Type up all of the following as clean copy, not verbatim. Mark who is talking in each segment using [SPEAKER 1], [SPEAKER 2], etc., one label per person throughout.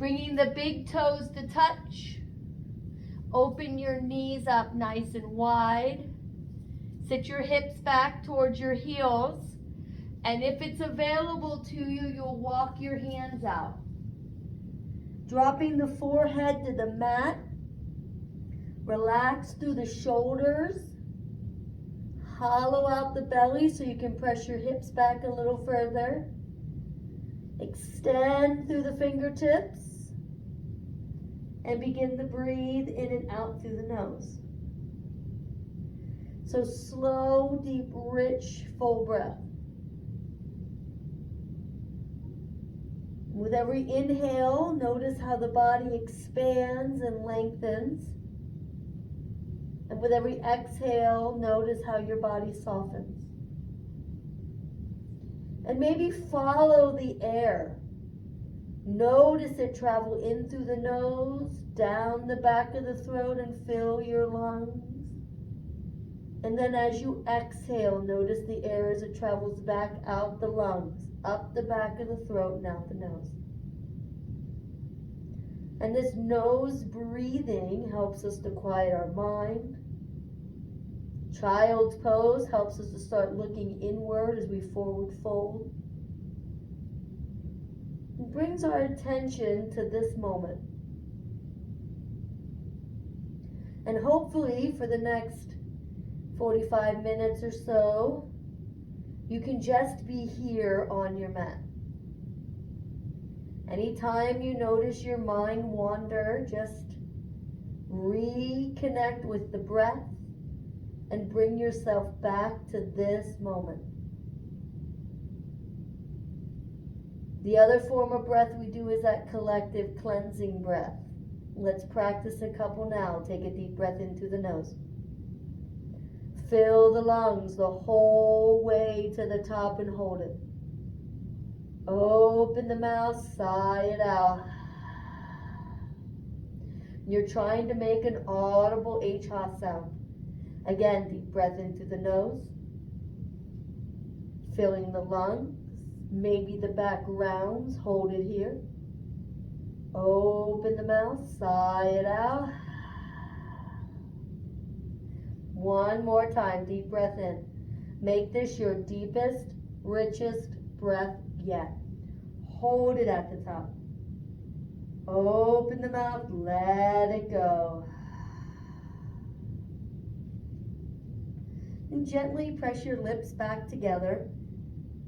[SPEAKER 1] Bringing the big toes to touch. Open your knees up nice and wide. Sit your hips back towards your heels. And if it's available to you, you'll walk your hands out. Dropping the forehead to the mat. Relax through the shoulders. Hollow out the belly so you can press your hips back a little further. Extend through the fingertips. And begin to breathe in and out through the nose. So slow, deep, rich, full breath. With every inhale, notice how the body expands and lengthens. And with every exhale, notice how your body softens. And maybe follow the air. Notice it travel in through the nose, down the back of the throat, and fill your lungs. And then as you exhale, notice the air as it travels back out the lungs, up the back of the throat, and out the nose. And this nose breathing helps us to quiet our mind. Child's pose helps us to start looking inward as we forward fold. It brings our attention to this moment. And hopefully for the next 45 minutes or so, you can just be here on your mat. Anytime you notice your mind wander, just reconnect with the breath and bring yourself back to this moment. The other form of breath we do is that collective cleansing breath. Let's practice a couple now. Take a deep breath in through the nose. Fill the lungs the whole way to the top and hold it. Open the mouth, sigh it out. You're trying to make an audible H-ha sound. Again, deep breath into the nose. Filling the lungs. Maybe the back rounds. Hold it here. Open the mouth, sigh it out. One more time, deep breath in. Make this your deepest, richest breath yet. Hold it at the top. Open the mouth, let it go. And gently press your lips back together.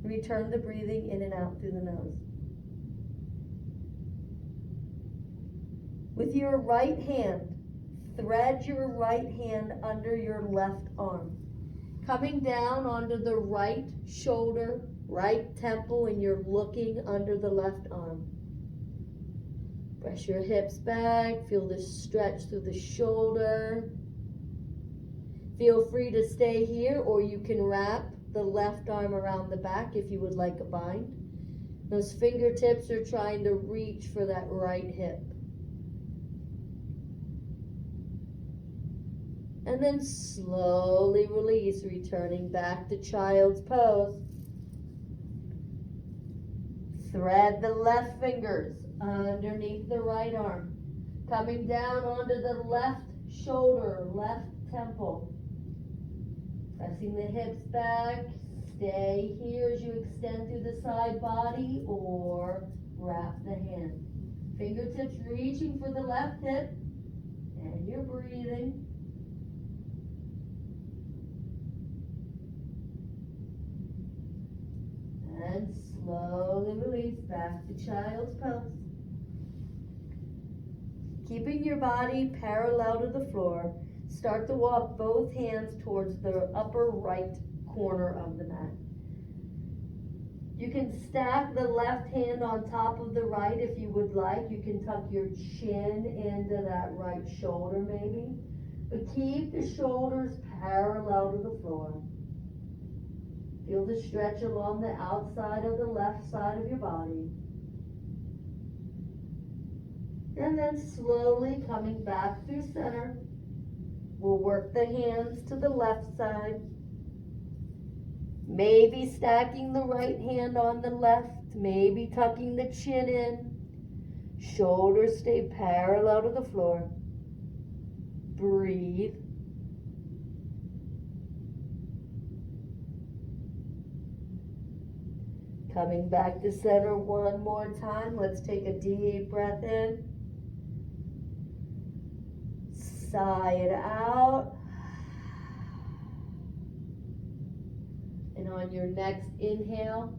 [SPEAKER 1] Return the breathing in and out through the nose. With your right hand, thread your right hand under your left arm. Coming down onto the right shoulder, right temple, and you're looking under the left arm. Press your hips back, feel the stretch through the shoulder. Feel free to stay here, or you can wrap the left arm around the back if you would like a bind. Those fingertips are trying to reach for that right hip. And then slowly release, returning back to child's pose. Thread the left fingers underneath the right arm. Coming down onto the left shoulder, left temple. Pressing the hips back. Stay here as you extend through the side body or wrap the hand. Fingertips reaching for the left hip. And you're breathing. And slowly release back to child's pose. Keeping your body parallel to the floor, start to walk both hands towards the upper right corner of the mat. You can stack the left hand on top of the right if you would like. You can tuck your chin into that right shoulder maybe. But keep the shoulders parallel to the floor. Feel the stretch along the outside of the left side of your body. And then slowly coming back through center. We'll work the hands to the left side. Maybe stacking the right hand on the left. Maybe tucking the chin in. Shoulders stay parallel to the floor. Breathe. Coming back to center one more time. Let's take a deep breath in. Sigh it out. And on your next inhale,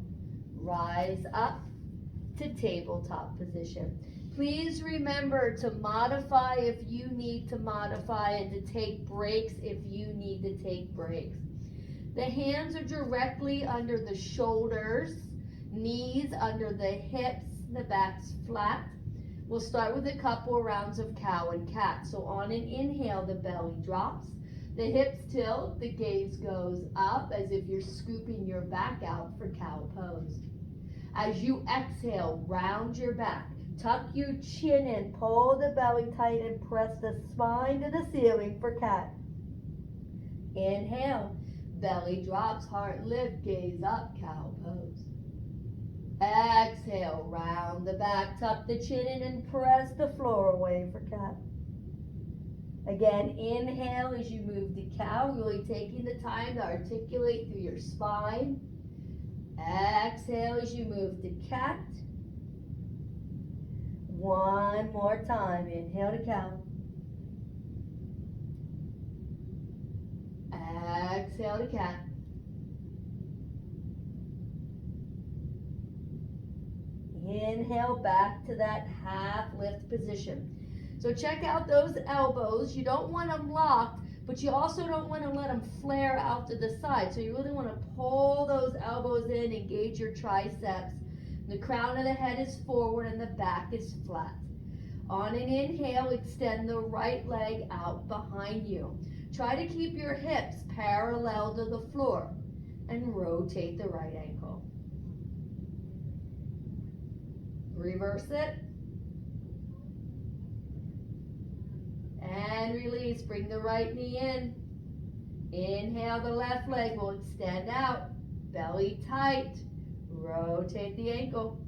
[SPEAKER 1] rise up to tabletop position. Please remember to modify if you need to modify and to take breaks if you need to take breaks. The hands are directly under the shoulders, knees under the hips, the back's flat. We'll start with a couple of rounds of cow and cat. So on an inhale, the belly drops, the hips tilt, the gaze goes up as if you're scooping your back out for cow pose. As you exhale, round your back, tuck your chin in, pull the belly tight and press the spine to the ceiling for cat. Inhale, belly drops, heart lift, gaze up, cow pose. Exhale, round the back, tuck the chin in and press the floor away for cat. Again, inhale as you move to cow, really taking the time to articulate through your spine. Exhale as you move to cat. One more time, inhale to cow. Exhale to cat. Inhale back to that half lift position. So check out those elbows. You don't want them locked, but you also don't want to let them flare out to the side. So you really want to pull those elbows in, engage your triceps. The crown of the head is forward and the back is flat. On an inhale, extend the right leg out behind you. Try to keep your hips parallel to the floor and rotate the right ankle. Reverse it. And release. Bring the right knee in. Inhale, the left leg will extend out. Belly tight. Rotate the ankle.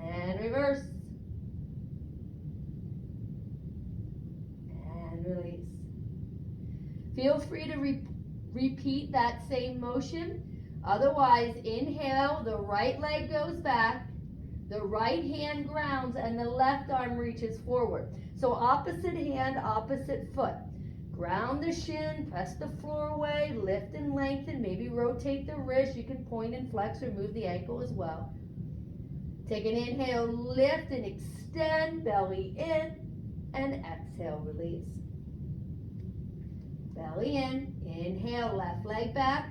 [SPEAKER 1] And reverse. And release. Feel free to repeat that same motion. Otherwise, inhale, the right leg goes back, the right hand grounds, and the left arm reaches forward. So opposite hand, opposite foot. Ground the shin, press the floor away, lift and lengthen, maybe rotate the wrist. You can point and flex or move the ankle as well. Take an inhale, lift and extend, belly in, and exhale, release. Belly in, inhale, left leg back.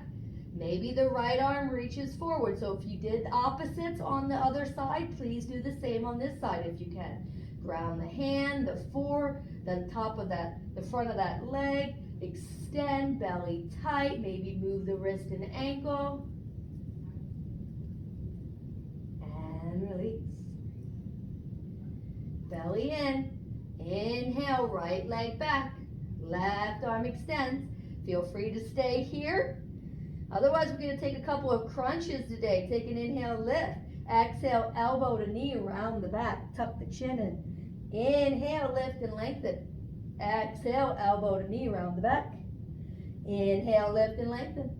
[SPEAKER 1] Maybe the right arm reaches forward. So if you did opposites on the other side, please do the same on this side if you can. Ground the hand, the top of that, the front of that leg. Extend, belly tight. Maybe move the wrist and ankle. And release. Belly in. Inhale, right leg back. Left arm extends. Feel free to stay here. Otherwise, we're going to take a couple of crunches today. Take an inhale, lift. Exhale, elbow to knee around the back. Tuck the chin in. Inhale, lift and lengthen. Exhale, elbow to knee around the back. Inhale, lift and lengthen.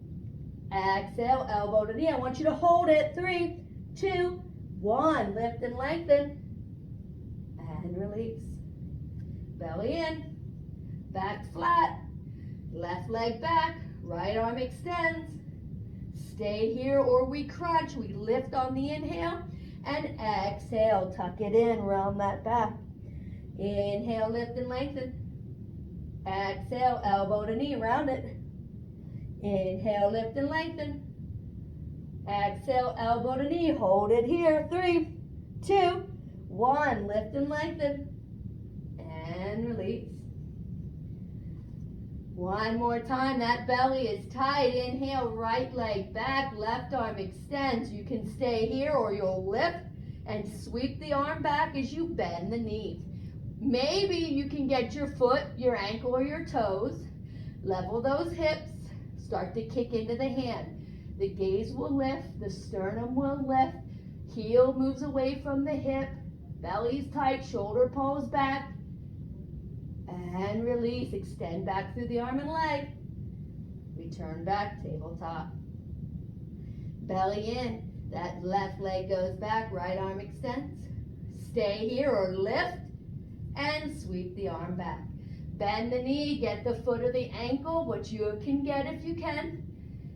[SPEAKER 1] Exhale, elbow to knee. I want you to hold it. 3, 2, 1. Lift and lengthen. And release. Belly in. Back flat. Left leg back. Right arm extends. Stay here or we crunch. We lift on the inhale and exhale. Tuck it in, round that back. Inhale, lift and lengthen. Exhale, elbow to knee, round it. Inhale, lift and lengthen. Exhale, elbow to knee. Hold it here. 3, 2, 1. Lift and lengthen. And release. One more time, that belly is tight. Inhale, right leg back, left arm extends. You can stay here or you'll lift and sweep the arm back as you bend the knee. Maybe you can get your foot, your ankle, or your toes. Level those hips. Start to kick into the hand. The gaze will lift, the sternum will lift. Heel moves away from the hip, belly's tight, shoulder pulls back, and release. Extend back through the arm and leg. Return back, tabletop. Belly in, that left leg goes back, right arm extends. Stay here or lift, and sweep the arm back. Bend the knee, get the foot of the ankle, what you can get if you can.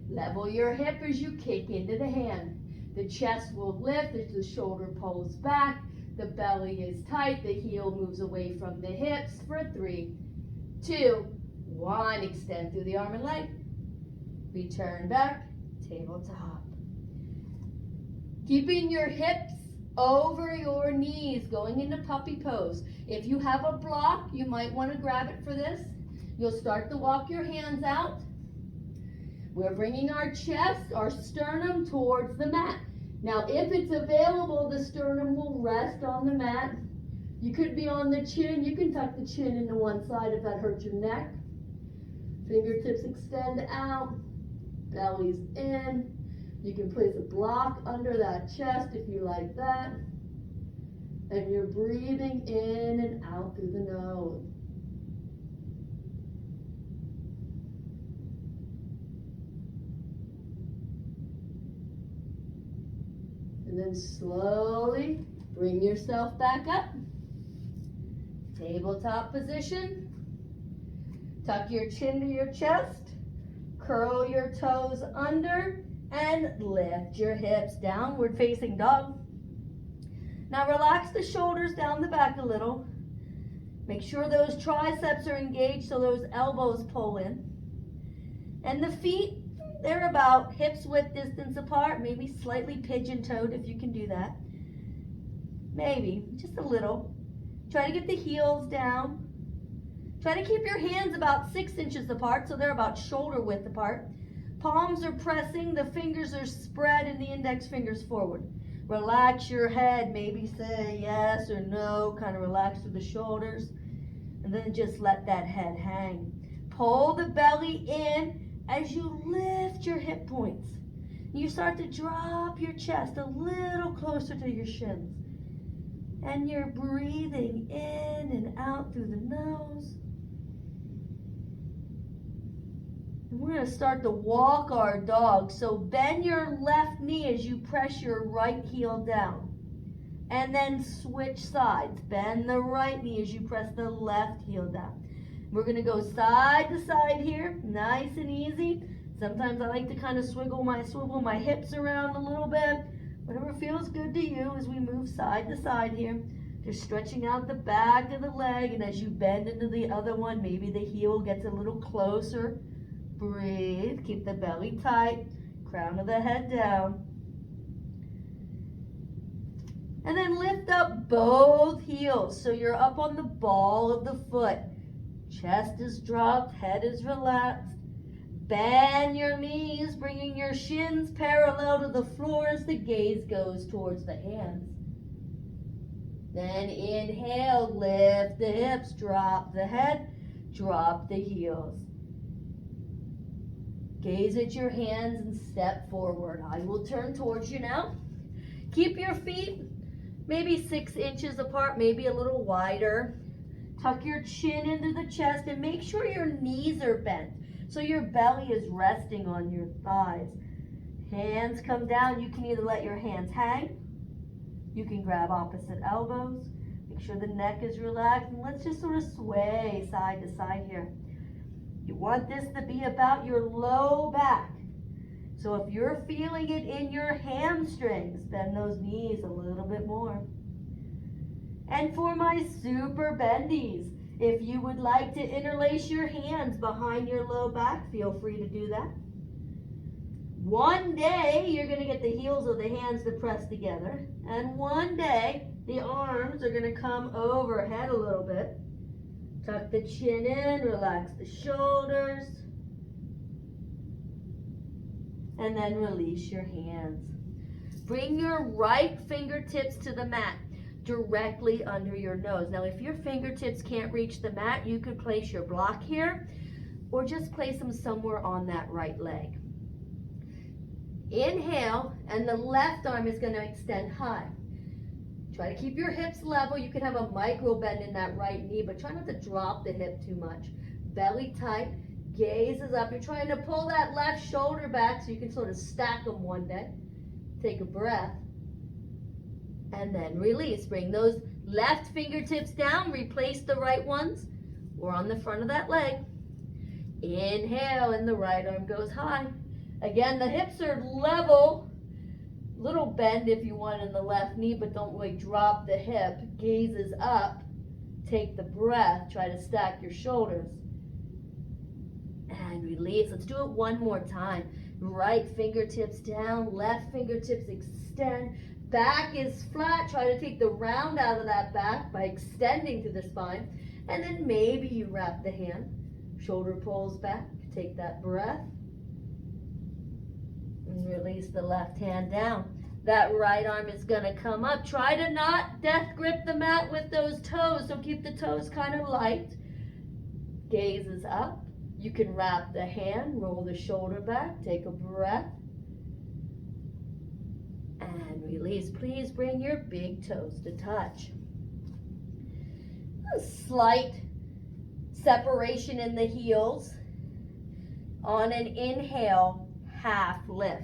[SPEAKER 1] Level your hip as you kick into the hand. The chest will lift as the shoulder pulls back. The belly is tight. The heel moves away from the hips for 3, 2, 1. Extend through the arm and leg. Return back, tabletop. Keeping your hips over your knees, going into puppy pose. If you have a block, you might want to grab it for this. You'll start to walk your hands out. We're bringing our chest, our sternum towards the mat. Now, if it's available, the sternum will rest on the mat. You could be on the chin. You can tuck the chin into one side if that hurts your neck. Fingertips extend out. Belly's in. You can place a block under that chest if you like that. And you're breathing in and out through the nose. And then slowly bring yourself back up. Tabletop position. Tuck your chin to your chest. Curl your toes under and lift your hips, downward facing dog. Now relax the shoulders down the back a little. Make sure those triceps are engaged so those elbows pull in. And the feet, they're about hips width distance apart, maybe slightly pigeon-toed if you can do that. Maybe, just a little. Try to get the heels down. Try to keep your hands about 6 inches apart so they're about shoulder width apart. Palms are pressing, the fingers are spread and the index fingers forward. Relax your head, maybe say yes or no, kind of relax through the shoulders. And then just let that head hang. Pull the belly in as you lift your hip points. You start to drop your chest a little closer to your shins. And you're breathing in and out through the nose. And we're going to start to walk our dog. So bend your left knee as you press your right heel down. And then switch sides. Bend the right knee as you press the left heel down. We're going to go side to side here, nice and easy. Sometimes I like to kind of swivel my hips around a little bit. Whatever feels good to you as we move side to side here. Just stretching out the back of the leg, and as you bend into the other one, maybe the heel gets a little closer. Breathe, keep the belly tight, crown of the head down. And then lift up both heels so you're up on the ball of the foot. Chest is dropped, head is relaxed. Bend your knees, bringing your shins parallel to the floor as the gaze goes towards the hands. Then inhale, lift the hips, drop the head, drop the heels. Gaze at your hands and step forward. I will turn towards you now. Keep your feet maybe 6 inches apart, maybe a little wider. Tuck your chin into the chest and make sure your knees are bent so your belly is resting on your thighs. Hands come down. You can either let your hands hang. You can grab opposite elbows. Make sure the neck is relaxed. And let's just sort of sway side to side here. You want this to be about your low back. So if you're feeling it in your hamstrings, bend those knees a little bit more. And for my super bendies, if you would like to interlace your hands behind your low back, feel free to do that. One day, you're going to get the heels of the hands to press together. And one day, the arms are going to come overhead a little bit. Tuck the chin in, relax the shoulders. And then release your hands. Bring your right fingertips to the mat, directly under your nose. Now, if your fingertips can't reach the mat, you could place your block here, or just place them somewhere on that right leg. Inhale, and the left arm is going to extend high. Try to keep your hips level. You can have a micro bend in that right knee, but try not to drop the hip too much. Belly tight, gaze is up. You're trying to pull that left shoulder back so you can sort of stack them one day. Take a breath, and then release. Bring those left fingertips down, replace the right ones, or on the front of that leg. Inhale, and the right arm goes high. Again, the hips are level. Little bend if you want in the left knee, but don't really drop the hip. Gaze is up. Take the breath. Try to stack your shoulders. And release. Let's do it one more time. Right fingertips down. Left fingertips extend. Back is flat. Try to take the round out of that back by extending through the spine. And then maybe you wrap the hand. Shoulder pulls back. Take that breath. And release the left hand down. That right arm is going to come up. Try to not death grip the mat with those toes, so keep the toes kind of light. Gaze is up. You can wrap the hand, roll the shoulder back, take a breath, and release. Please bring your big toes to touch. A slight separation in the heels. On an inhale, half lift.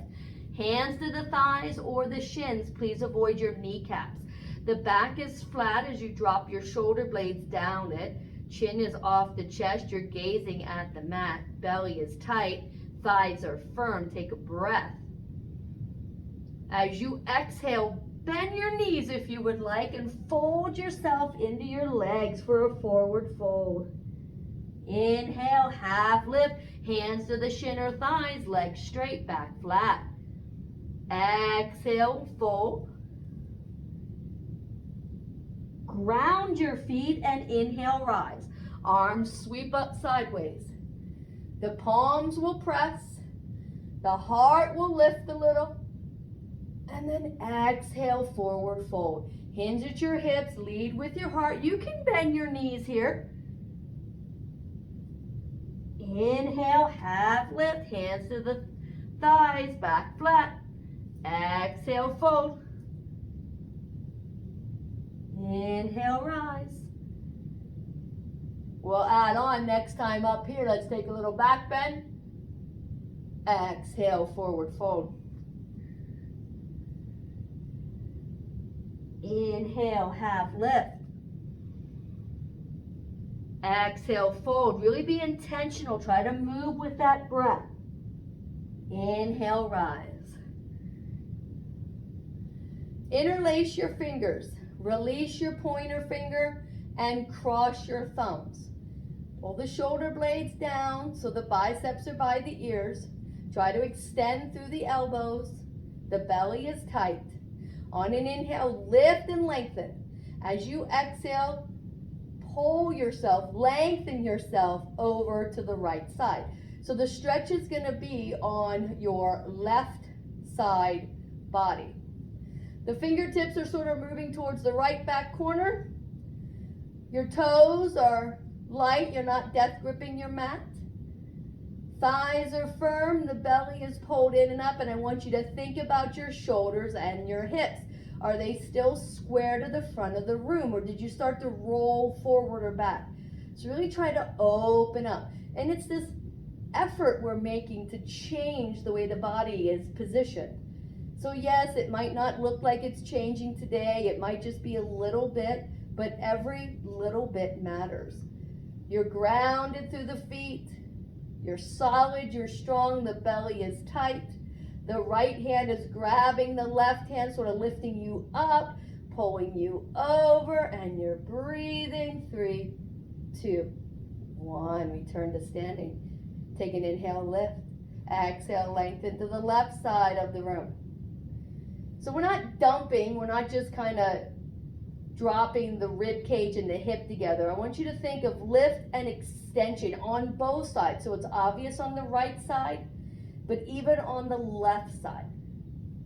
[SPEAKER 1] Hands to the thighs or the shins. Please avoid your kneecaps. The back is flat as you drop your shoulder blades down it. Chin is off the chest. You're gazing at the mat. Belly is tight. Thighs are firm. Take a breath. As you exhale, bend your knees if you would like and fold yourself into your legs for a forward fold. Inhale, half lift. Hands to the shin or thighs. Legs straight, back flat. Exhale, fold. Ground your feet and inhale, rise. Arms sweep up sideways. The palms will press. The heart will lift a little. And then exhale, forward fold. Hinge at your hips, lead with your heart. You can bend your knees here. Inhale, half lift, hands to the thighs, back flat. Exhale, fold. Inhale, rise. We'll add on next time up here. Let's take a little back bend. Exhale, forward fold. Inhale, half lift. Exhale, fold. Really be intentional. Try to move with that breath. Inhale, rise. Interlace your fingers. Release your pointer finger and cross your thumbs. Pull the shoulder blades down so the biceps are by the ears. Try to extend through the elbows. The belly is tight. On an inhale, lift and lengthen. As you exhale, pull yourself, lengthen yourself over to the right side. So the stretch is going to be on your left side body. The fingertips are sort of moving towards the right back corner. Your toes are light. You're not death gripping your mat. Thighs are firm. The belly is pulled in and up. And I want you to think about your shoulders and your hips. Are they still square to the front of the room, or did you start to roll forward or back? So really try to open up. And it's this effort we're making to change the way the body is positioned. So yes, it might not look like it's changing today. It might just be a little bit, but every little bit matters. You're grounded through the feet. You're solid, you're strong, the belly is tight. The right hand is grabbing the left hand, sort of lifting you up, pulling you over, and you're breathing. 3, 2, 1. Return to standing. Take an inhale, lift. Exhale, lengthen to the left side of the room. So we're not dumping, we're not just kind of dropping the rib cage and the hip together. I want you to think of lift and extension on both sides. So it's obvious on the right side, but even on the left side.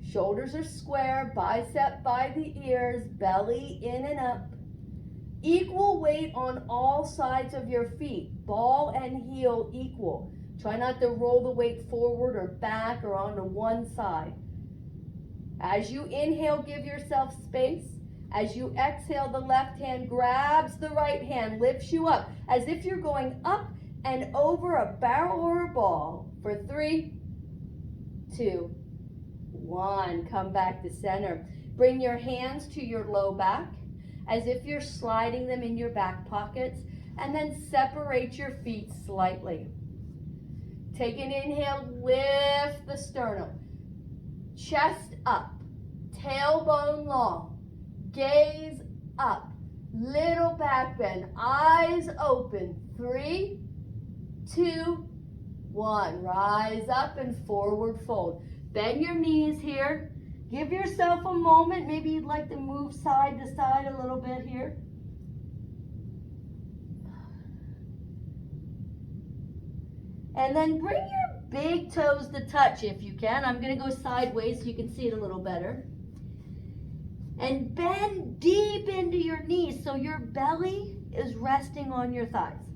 [SPEAKER 1] Shoulders are square, bicep by the ears, belly in and up. Equal weight on all sides of your feet, ball and heel equal. Try not to roll the weight forward or back or onto one side. As you inhale, give yourself space. As you exhale, the left hand grabs the right hand, lifts you up, as if you're going up and over a barrel or a ball. For 3, 2, 1. Come back to center. Bring your hands to your low back, as if you're sliding them in your back pockets, and then separate your feet slightly. Take an inhale, lift the sternum. Chest up, tailbone long. Gaze up, little back bend, eyes open. 3, 2, 1. Rise up and forward fold. Bend your knees here. Give yourself a moment. Maybe you'd like to move side to side a little bit here. And then bring your big toes to touch if you can. I'm going to go sideways so you can see it a little better. And bend deep into your knees so your belly is resting on your thighs.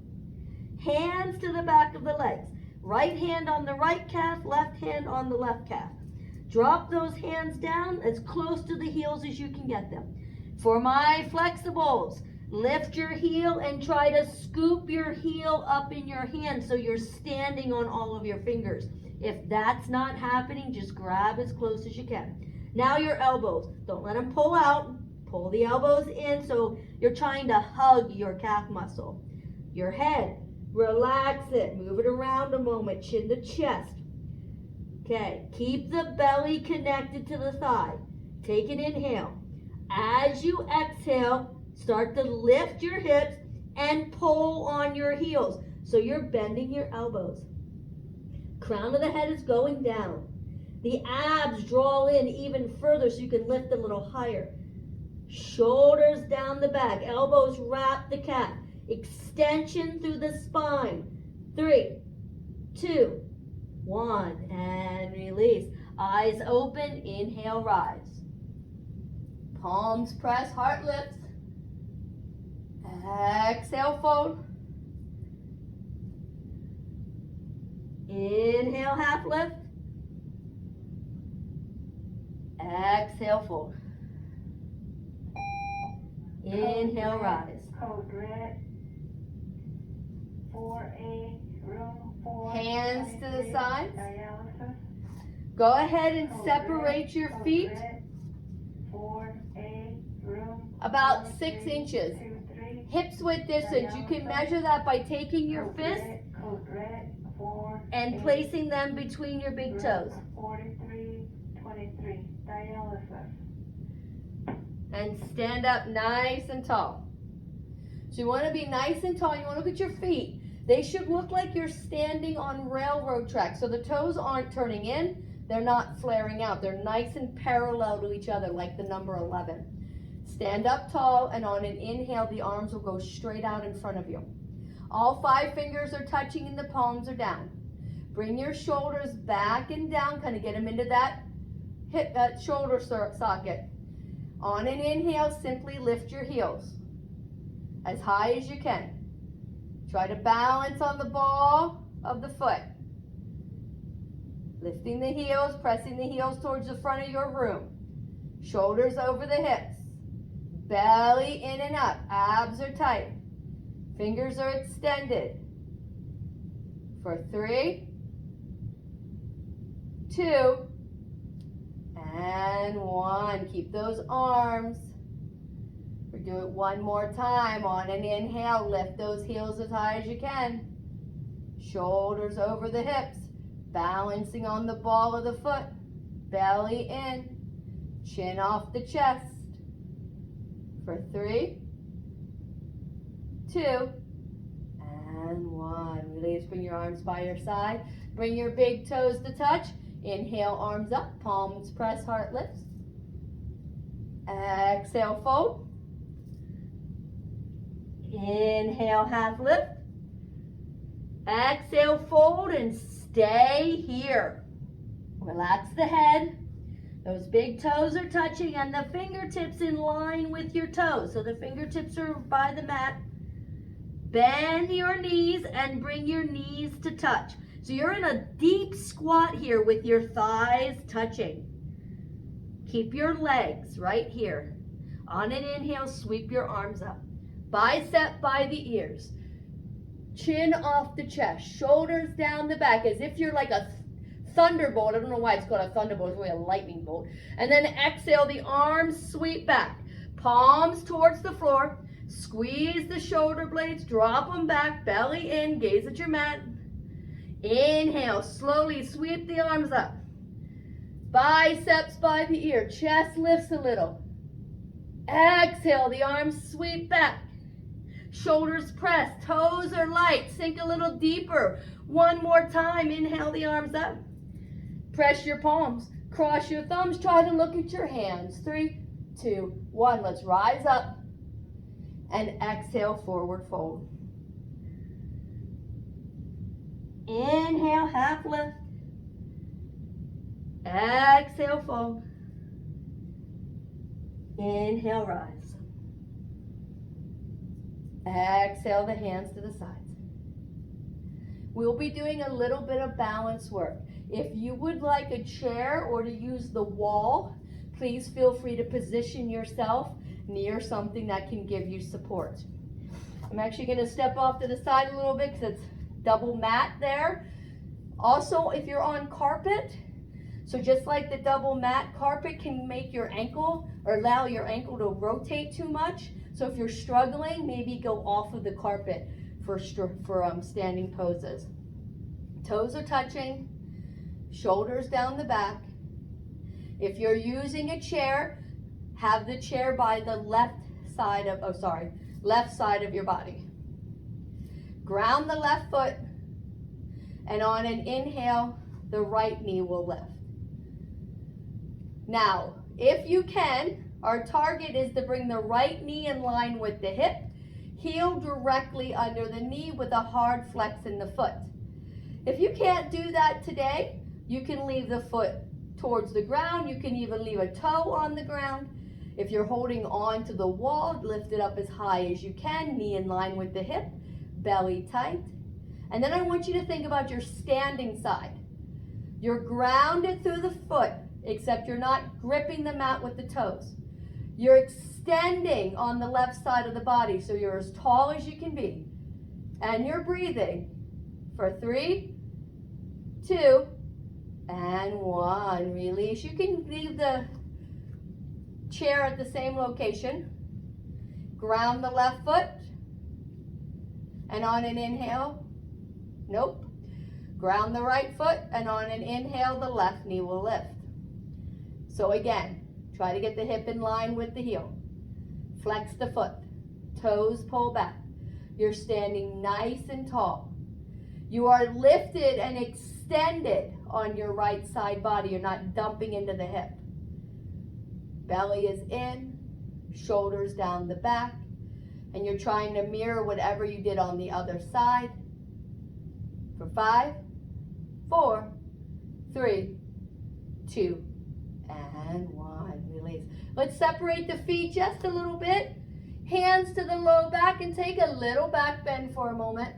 [SPEAKER 1] Hands to the back of the legs. Right hand on the right calf, left hand on the left calf. Drop those hands down as close to the heels as you can get them. For my flexibles, lift your heel and try to scoop your heel up in your hand so you're standing on all of your fingers. If that's not happening, just grab as close as you can. Now your elbows, don't let them pull out. Pull the elbows in so you're trying to hug your calf muscle. Your head, relax it. Move it around a moment, chin to chest. Okay, keep the belly connected to the thigh. Take an inhale. As you exhale, start to lift your hips and pull on your heels. So you're bending your elbows. Crown of the head is going down. The abs draw in even further so you can lift a little higher. Shoulders down the back. Elbows wrap the calf. Extension through the spine. 3, 2, 1. And release. Eyes open. Inhale, rise. Palms press, heart lifts. Exhale, fold. Inhale, half lift. Exhale, fold. Inhale, rise.
[SPEAKER 2] Code red. 4A, room 4.
[SPEAKER 1] Hands to the sides.
[SPEAKER 2] Dialysis.
[SPEAKER 1] Go ahead and
[SPEAKER 2] Code
[SPEAKER 1] separate
[SPEAKER 2] red,
[SPEAKER 1] your
[SPEAKER 2] code
[SPEAKER 1] feet
[SPEAKER 2] red. 4A, room
[SPEAKER 1] about
[SPEAKER 2] 4,
[SPEAKER 1] 6
[SPEAKER 2] 3,
[SPEAKER 1] inches.
[SPEAKER 2] 2, 3.
[SPEAKER 1] Hips width distance. You can measure that by taking your fists
[SPEAKER 2] Code red, 4,
[SPEAKER 1] and
[SPEAKER 2] 8,
[SPEAKER 1] placing them between your big toes.
[SPEAKER 2] 4323. Dialysis.
[SPEAKER 1] And stand up nice and tall. So you want to be nice and tall. You want to look at your feet. They should look like you're standing on railroad tracks. So the toes aren't turning in. They're not flaring out. They're nice and parallel to each other like the number 11. Stand up tall, and on an inhale, the arms will go straight out in front of you. All 5 fingers are touching and the palms are down. Bring your shoulders back and down, kind of get them into that hip, that shoulder socket. On an inhale, simply lift your heels as high as you can. Try to balance on the ball of the foot. Lifting the heels, pressing the heels towards the front of your room. Shoulders over the hips. Belly in and up. Abs are tight. Fingers are extended. For 3, 2, and 1. Keep those arms. We'll do it one more time. On an inhale, lift those heels as high as you can. Shoulders over the hips. Balancing on the ball of the foot. Belly in. Chin off the chest. For 3, 2, and 1. Release. Bring your arms by your side. Bring your big toes to touch. Inhale, arms up. Palms press, heart lifts. Exhale, fold. Inhale, half lift. Exhale, fold, and stay here. Relax the head. Those big toes are touching and the fingertips in line with your toes. So the fingertips are by the mat. Bend your knees and bring your knees to touch. So you're in a deep squat here with your thighs touching. Keep your legs right here. On an inhale, sweep your arms up. Bicep by the ears. Chin off the chest. Shoulders down the back as if you're like a thunderbolt. I don't know why it's called a thunderbolt. It's really a lightning bolt. And then exhale, the arms sweep back. Palms towards the floor. Squeeze the shoulder blades. Drop them back. Belly in. Gaze at your mat. Inhale. Slowly sweep the arms up. Biceps by the ear. Chest lifts a little. Exhale. The arms sweep back. Shoulders press. Toes are light. Sink a little deeper. One more time. Inhale the arms up. Press your palms. Cross your thumbs. Try to look at your hands. 3, 2, 1. Let's rise up. And exhale, forward fold. Inhale, half lift. Exhale, fold. Inhale, rise. Exhale the hands to the sides. We'll be doing a little bit of balance work. If you would like a chair or to use the wall, please feel free to position yourself near something that can give you support. I'm actually going to step off to the side a little bit because it's double mat there. Also, if you're on carpet, so just like the double mat, carpet can make your ankle or allow your ankle to rotate too much. So if you're struggling, maybe go off of the carpet for standing poses. Toes are touching, shoulders down the back. If you're using a chair, have the chair by the left side of your body. Ground the left foot, and on an inhale, the right knee will lift. Now, if you can, our target is to bring the right knee in line with the hip, heel directly under the knee with a hard flex in the foot. If you can't do that today, you can leave the foot towards the ground. You can even leave a toe on the ground. If you're holding on to the wall, lift it up as high as you can, knee in line with the hip, belly tight. And then I want you to think about your standing side. You're grounded through the foot, except you're not gripping the mat with the toes. You're extending on the left side of the body, so you're as tall as you can be. And you're breathing for 3, 2, and 1. Release. You can leave the chair at the same location. Ground the left foot. And on an inhale, nope. Ground the right foot, and on an inhale, the left knee will lift. So again, try to get the hip in line with the heel. Flex the foot. Toes pull back. You're standing nice and tall. You are lifted and extended on your right side body. You're not dumping into the hip. Belly is in, shoulders down the back, and you're trying to mirror whatever you did on the other side. For 5, 4, 3, 2, and 1. Release. Let's separate the feet just a little bit. Hands to the low back and take a little back bend for a moment.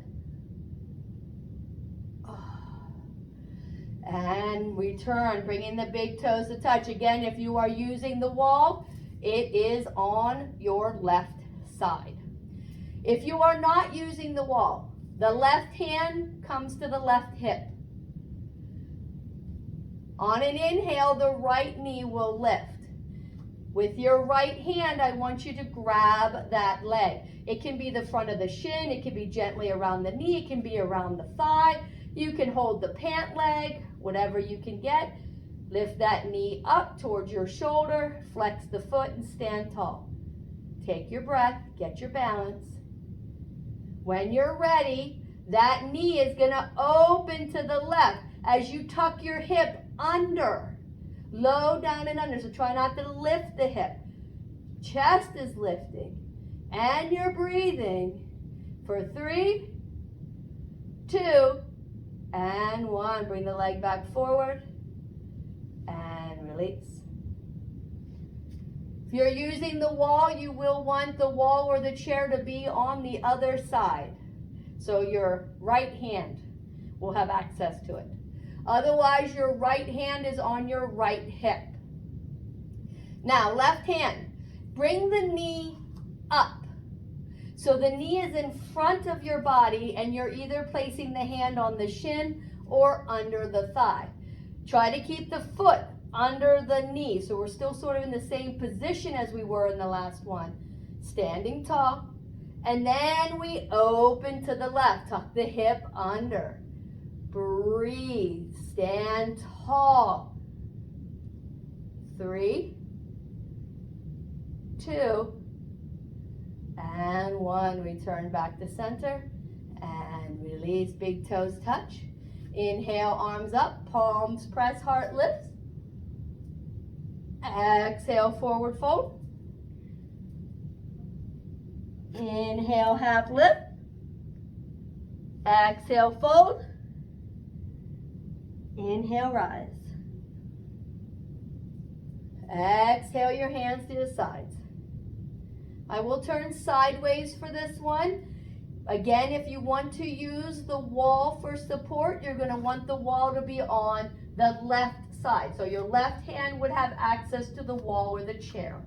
[SPEAKER 1] And return, bringing the big toes to touch. Again, if you are using the wall, it is on your left side. If you are not using the wall, the left hand comes to the left hip. On an inhale, the right knee will lift. With your right hand, I want you to grab that leg. It can be the front of the shin, it can be gently around the knee, it can be around the thigh. You can hold the pant leg, whatever you can get. Lift that knee up towards your shoulder, flex the foot, and stand tall. Take your breath, get your balance. When you're ready, that knee is going to open to the left as you tuck your hip under. Low, down, and under. So try not to lift the hip. Chest is lifting. And you're breathing for 3, 2, and 1. Bring the leg back forward and release. If you're using the wall, you will want the wall or the chair to be on the other side. So your right hand will have access to it. Otherwise, your right hand is on your right hip. Now, left hand, bring the knee up. So the knee is in front of your body and you're either placing the hand on the shin or under the thigh. Try to keep the foot under the knee. So we're still sort of in the same position as we were in the last one. Standing tall. And then we open to the left. Tuck the hip under. Breathe. Stand tall. 3, 2, and 1. Return back to center and release. Big toes touch. Inhale, arms up, palms press, heart lifts. Exhale, forward fold. Inhale, half lift. Exhale, fold. Inhale, rise. Exhale your hands to the sides. I will turn sideways for this one. Again, if you want to use the wall for support, you're going to want the wall to be on the left side. So your left hand would have access to the wall or the chair.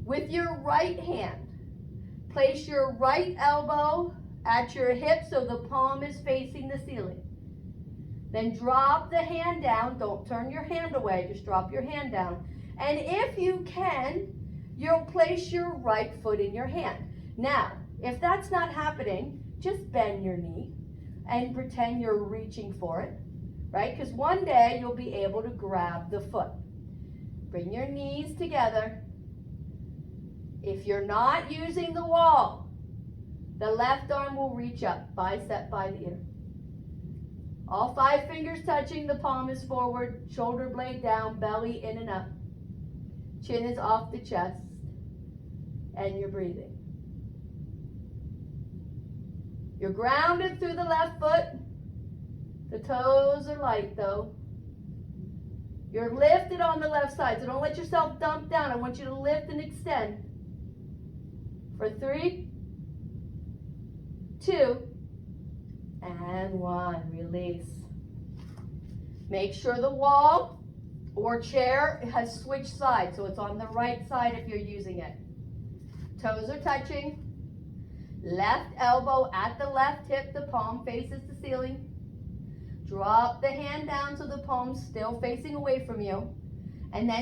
[SPEAKER 1] With your right hand, place your right elbow at your hip so the palm is facing the ceiling. Then drop the hand down. Don't turn your hand away. Just drop your hand down. And if you can, you'll place your right foot in your hand. Now, if that's not happening, just bend your knee and pretend you're reaching for it, right? Because one day you'll be able to grab the foot. Bring your knees together. If you're not using the wall, the left arm will reach up, bicep by the ear. All 5 fingers touching, the palm is forward, shoulder blade down, belly in and up. Chin is off the chest, and you're breathing. You're grounded through the left foot. The toes are light though. You're lifted on the left side, so don't let yourself dump down. I want you to lift and extend. For 3, 2, and 1. Release. Make sure the wall or chair has switched sides, so it's on the right side if you're using it. Toes are touching. Left elbow at the left hip, the palm faces the ceiling. Drop the hand down so the palm's still facing away from you. And then